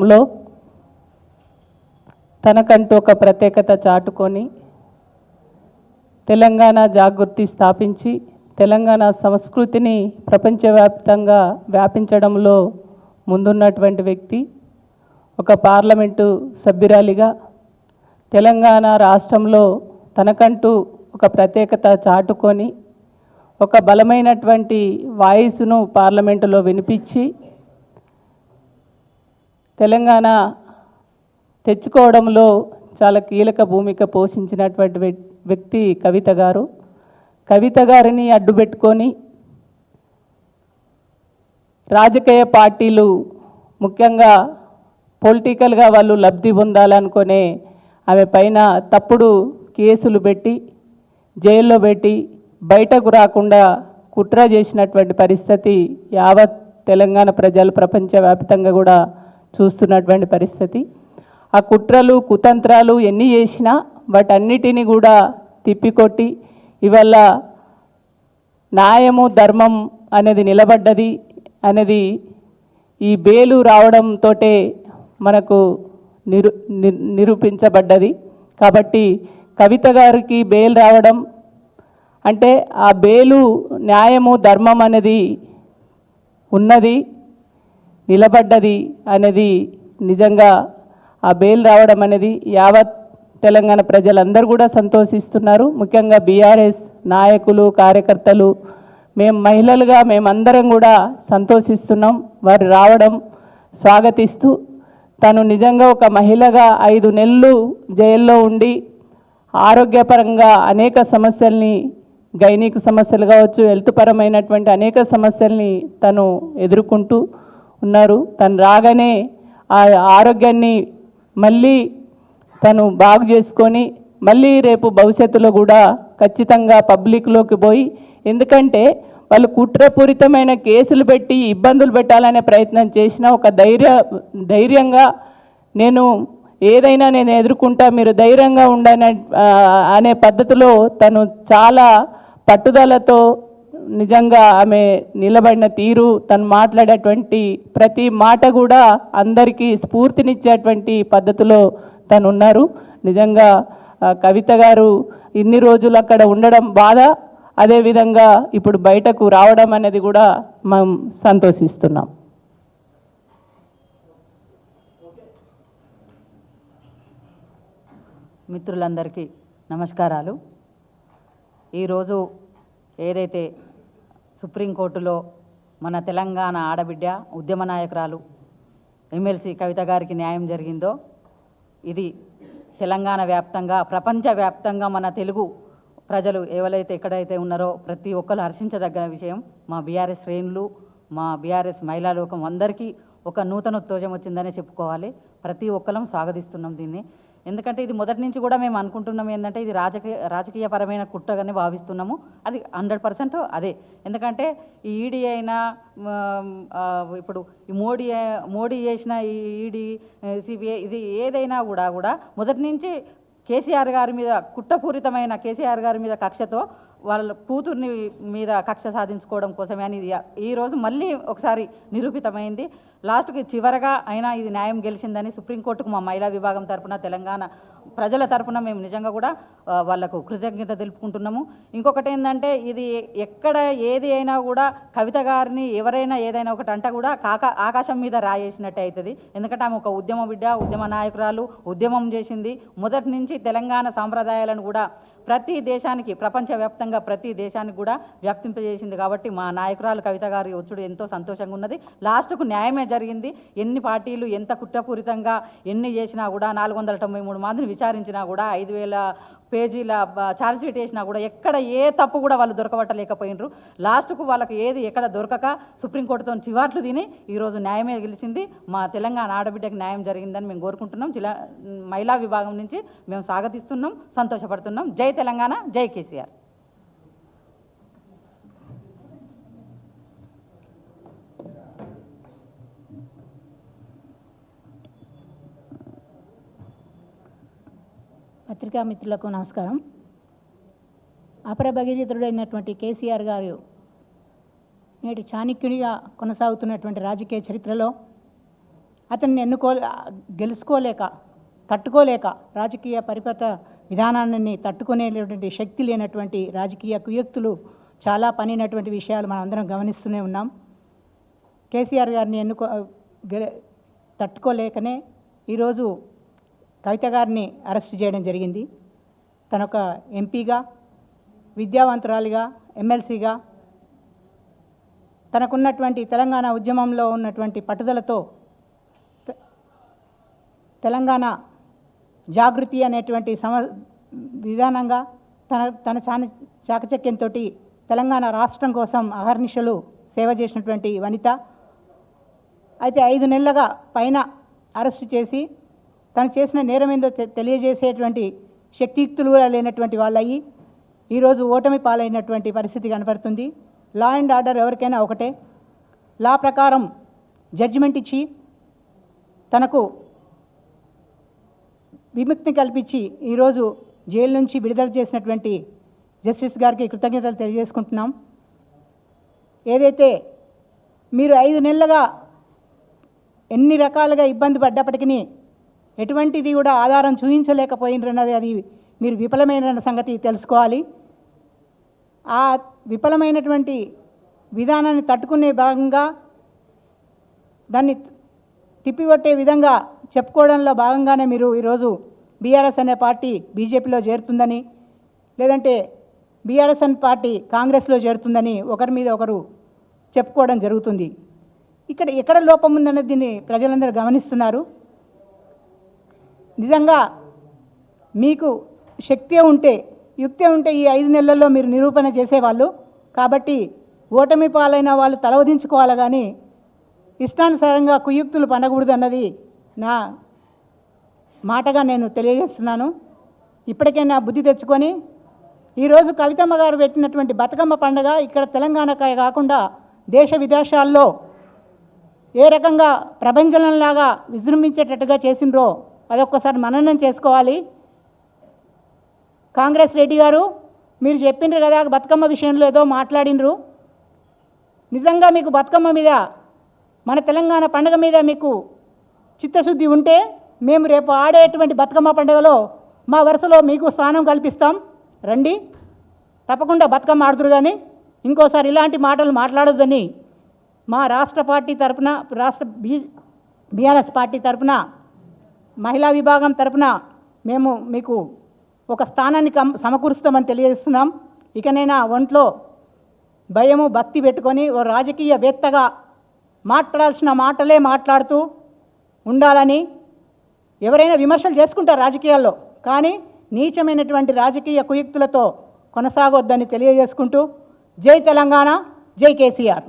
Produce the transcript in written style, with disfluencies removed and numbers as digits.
ఉద్యమంలో తనకంటూ ఒక ప్రత్యేకత చాటుకొని తెలంగాణ జాగృతి స్థాపించి తెలంగాణ సంస్కృతిని ప్రపంచవ్యాప్తంగా వ్యాపించడంలో ముందున్నటువంటి వ్యక్తి. ఒక పార్లమెంటు సభ్యురాలిగా తెలంగాణ రాష్ట్రంలో తనకంటూ ఒక ప్రత్యేకత చాటుకొని ఒక బలమైనటువంటి వాయిస్ను పార్లమెంటులో వినిపించి తెలంగాణ తెచ్చుకోవడంలో చాలా కీలక భూమిక పోషించినటువంటి వ్యక్తి కవిత గారు. కవిత గారిని అడ్డుపెట్టుకొని రాజకీయ పార్టీలు ముఖ్యంగా పొలిటికల్గా వాళ్ళు లబ్ధి పొందాలనుకునే ఆమె పైన తప్పుడు కేసులు పెట్టి జైల్లో పెట్టి బయటకు రాకుండా కుట్ర చేసినటువంటి పరిస్థితి యావత్ తెలంగాణ ప్రజలు ప్రపంచవ్యాప్తంగా కూడా చూస్తున్నటువంటి పరిస్థితి. ఆ కుట్రలు కుతంత్రాలు ఎన్ని చేసినా వాటన్నిటిని కూడా తిప్పికొట్టి ఇవాళ న్యాయము ధర్మం అనేది నిలబడ్డది అనేది ఈ బెయిలు రావడంతో మనకు నిరూపించబడ్డది. కాబట్టి కవిత గారికి బెయిల్ రావడం అంటే ఆ బెయిలు న్యాయము ధర్మం అనేది ఉన్నది నిలబడ్డది అనేది నిజంగా ఆ బెయిల్ రావడం అనేది యావత్ తెలంగాణ ప్రజలందరూ కూడా సంతోషిస్తున్నారు. ముఖ్యంగా బీఆర్ఎస్ నాయకులు కార్యకర్తలు మేము మహిళలుగా మేమందరం కూడా సంతోషిస్తున్నాం. వారు రావడం స్వాగతిస్తూ తను నిజంగా ఒక మహిళగా 5 నెలలు జైల్లో ఉండి ఆరోగ్యపరంగా అనేక సమస్యల్ని గైనిక్ సమస్యలు కావచ్చు హెల్త్ పరమైనటువంటి అనేక సమస్యల్ని తను ఎదుర్కొంటూ ఉన్నారు. తను రాగానే ఆ ఆరోగ్యాన్ని మళ్ళీ తను బాగు చేసుకొని మళ్ళీ రేపు భవిష్యత్తులో కూడా ఖచ్చితంగా పబ్లిక్లోకి పోయి, ఎందుకంటే వాళ్ళు కుట్రపూరితమైన కేసులు పెట్టి ఇబ్బందులు పెట్టాలనే ప్రయత్నం చేసిన ఒక ధైర్యంగా నేను ఏదైనా నేను ఎదుర్కొంటా మీరు ధైర్యంగా ఉండనే అనే పద్ధతిలో తను చాలా పట్టుదలతో నిజంగా ఆమె నిలబడిన తీరు తను మాట్లాడేటువంటి ప్రతి మాట కూడా అందరికీ స్ఫూర్తినిచ్చేటువంటి పద్ధతిలో తను ఉన్నారు. నిజంగా కవిత గారు ఇన్ని రోజులు అక్కడ ఉండడం బాధ, అదేవిధంగా ఇప్పుడు బయటకు రావడం అనేది కూడా మనం సంతోషిస్తున్నాం. మిత్రులందరికీ నమస్కారాలు. ఈరోజు ఏదైతే సుప్రీంకోర్టులో మన తెలంగాణ ఆడబిడ్డ ఉద్యమ నాయకురాలు ఎమ్మెల్సీ కవిత గారికి న్యాయం జరిగిందో ఇది తెలంగాణ వ్యాప్తంగా ప్రపంచవ్యాప్తంగా మన తెలుగు ప్రజలు ఎవరైతే ఎక్కడైతే ఉన్నారో ప్రతి ఒక్కరు హర్షించదగ్గ విషయం. మా బీఆర్ఎస్ శ్రేణులు మా బీఆర్ఎస్ మహిళా లోకం అందరికీ ఒక నూతన ఉత్తేజం వచ్చిందనే చెప్పుకోవాలి. ప్రతి ఒక్కరం స్వాగతిస్తున్నాం దీన్ని. ఎందుకంటే ఇది మొదటి నుంచి కూడా మేము అనుకుంటున్నాం ఏంటంటే ఇది రాజకీయపరమైన కుట్రగానే భావిస్తున్నాము. అది 100% అదే. ఎందుకంటే ఈ ఈడీ అయినా ఇప్పుడు ఈ మోడీ చేసిన ఈ ఈడీ సిబిఐ ఇది ఏదైనా కూడా మొదటి నుంచి కేసీఆర్ గారి మీద కుట్రపూరితమైన కేసీఆర్ గారి మీద కక్షతో వాళ్ళ కూతుర్ని మీద కక్ష సాధించుకోవడం కోసమే అని ఈరోజు మళ్ళీ ఒకసారి నిరూపితమైంది. లాస్ట్కి చివరగా అయినా ఇది న్యాయం గెలిచిందని సుప్రీంకోర్టుకు మా మహిళా విభాగం తరపున తెలంగాణ ప్రజల తరపున మేము నిజంగా కూడా వాళ్లకు కృతజ్ఞత తెలుపుకుంటున్నాము. ఇంకొకటి ఏంటంటే ఇది ఎక్కడ ఏది అయినా కూడా కవిత గారిని ఎవరైనా ఏదైనా ఒకటి అంట కూడా ఆకాశం మీద రాయేసినట్టే అవుతుంది. ఎందుకంటే ఆమె ఒక ఉద్యమ బిడ్డ, ఉద్యమ నాయకురాలు, ఉద్యమం చేసింది. మొదటి నుంచి తెలంగాణ సాంప్రదాయాలను కూడా ప్రతి దేశానికి ప్రపంచవ్యాప్తంగా ప్రతి దేశానికి కూడా వ్యాప్తింపజేసింది. కాబట్టి మా నాయకురాలు కవిత గారి వచ్చుడు ఎంతో సంతోషంగా ఉన్నది. లాస్ట్కు న్యాయమే జరిగింది. ఎన్ని పార్టీలు ఎంత కుట్రపూరితంగా ఎన్ని చేసినా కూడా 493 మందిని విచారించినా కూడా 5000 పేజీల ఛార్జ్షీట్ వేసినా కూడా ఎక్కడ ఏ తప్పు కూడా వాళ్ళు దొరకబట్టలేకపోయినరు. లాస్ట్కు వాళ్ళకి ఏది ఎక్కడ దొరకక సుప్రీంకోర్టుతో చివాట్లు తిని ఈరోజు న్యాయమే గెలిచింది. మా తెలంగాణ ఆడబిడ్డకి న్యాయం జరిగిందని మేము కోరుకుంటున్నాం. మహిళా విభాగం నుంచి మేము స్వాగతిస్తున్నాం, సంతోషపడుతున్నాం. జై తెలంగాణ, జై కేసీఆర్. పత్రికా మిత్రులకు నమస్కారం. అపర భగీరథుడైనటువంటి కేసీఆర్ గారు నేటి చాణక్యునిగా కొనసాగుతున్నటువంటి రాజకీయ చరిత్రలో అతన్ని గెలుచుకోలేక తట్టుకోలేక రాజకీయ పరిపత విధానాన్ని తట్టుకునేటువంటి శక్తి లేనటువంటి రాజకీయ కుయుక్తులు చాలా పనినటువంటి విషయాలు మనం అందరం గమనిస్తూనే ఉన్నాం. కేసీఆర్ గారిని తట్టుకోలేకనే ఈరోజు కవిత గారిని అరెస్ట్ చేయడం జరిగింది. తనొక ఎంపీగా, విద్యావంతురాలిగా, ఎమ్మెల్సీగా తనకున్నటువంటి తెలంగాణ ఉద్యమంలో ఉన్నటువంటి పట్టుదలతో తెలంగాణ జాగృతి అనేటువంటి విధానంగా తన చాకచక్యంతో తెలంగాణ రాష్ట్రం కోసం అహర్నిశలు సేవ చేసినటువంటి వనిత. అయితే 5 నెలలుగా పైన అరెస్టు చేసి తను చేసిన నేరం ఏందో తెలియజేసేటువంటి శక్తియుక్తులు కూడా లేనటువంటి వాళ్ళయి ఈరోజు ఓటమి పాలైనటువంటి పరిస్థితి కనపడుతుంది. లా అండ్ ఆర్డర్ ఎవరికైనా ఒకటే. లా ప్రకారం జడ్జిమెంట్ ఇచ్చి తనకు విముక్తి కల్పించి ఈరోజు జైలు నుంచి విడుదల చేసినటువంటి జస్టిస్ గారికి కృతజ్ఞతలు తెలియజేసుకుంటున్నాం. ఏదైతే మీరు 5 నెలలుగా ఎన్ని రకాలుగా ఇబ్బంది పడ్డప్పటికీ ఎటువంటిది కూడా ఆధారం చూపించలేకపోయినది, అది మీరు విఫలమైన సంగతి తెలుసుకోవాలి. ఆ విఫలమైనటువంటి విధానాన్ని తట్టుకునే భాగంగా దాన్ని తిప్పికొట్టే విధంగా చెప్పుకోవడంలో భాగంగానే మీరు ఈరోజు బీఆర్ఎస్ అనే పార్టీ బీజేపీలో చేరుతుందని, లేదంటే బీఆర్ఎస్ అనే పార్టీ కాంగ్రెస్లో చేరుతుందని ఒకరి మీద ఒకరు చెప్పుకోవడం జరుగుతుంది. ఎక్కడ లోపం ఉందనేది దీన్ని ప్రజలందరూ గమనిస్తున్నారు. నిజంగా మీకు శక్తి ఉంటే, యుక్తి ఉంటే ఈ 5 నెలల్లో మీరు నిరూపణ చేసేవాళ్ళు. కాబట్టి ఓటమి పాలైన వాళ్ళు తలవదించుకోవాలి, కానీ ఇష్టానుసారంగా కుయుక్తులు పనకూడదు అన్నది నా మాటగా నేను తెలియజేస్తున్నాను. ఇప్పటికైనా బుద్ధి తెచ్చుకొని ఈరోజు కవితమ్మ గారు పెట్టినటువంటి బతుకమ్మ పండుగ ఇక్కడ తెలంగాణకే కాకుండా దేశ విదేశాల్లో ఏ రకంగా ప్రపంచంలాగా విజృంభించేటట్టుగా చేసిండ్రో అదొక్కసారి మననం చేసుకోవాలి. కాంగ్రెస్ రెడ్డి గారు, మీరు చెప్పిండ్రు కదా బతుకమ్మ విషయంలో ఏదో మాట్లాడినరు. నిజంగా మీకు బతుకమ్మ మీద, మన తెలంగాణ పండుగ మీద మీకు చిత్తశుద్ధి ఉంటే మేము రేపు ఆడేటువంటి బతుకమ్మ పండుగలో మా వరుసలో మీకు స్థానం కల్పిస్తాం. రండి, తప్పకుండా బతుకమ్మ ఆడుతురు. కానీ ఇంకోసారి ఇలాంటి మాటలు మాట్లాడొద్దని మా రాష్ట్ర పార్టీ తరపున, బీఆర్ఎస్ పార్టీ తరపున, మహిళా విభాగం తరపున మేము మీకు ఒక స్థానాన్ని సమకూరుస్తామని తెలియజేస్తున్నాం. ఇకనైనా ఒంట్లో భయము భక్తి పెట్టుకొని ఓ రాజకీయవేత్తగా మాట్లాడాల్సిన మాటలే మాట్లాడుతూ ఉండాలని. ఎవరైనా విమర్శలు చేసుకుంటారు రాజకీయాల్లో, కానీ నీచమైనటువంటి రాజకీయ కుయుక్తులతో కొనసాగొద్దని తెలియజేసుకుంటూ, జై తెలంగాణ, జై కేసీఆర్.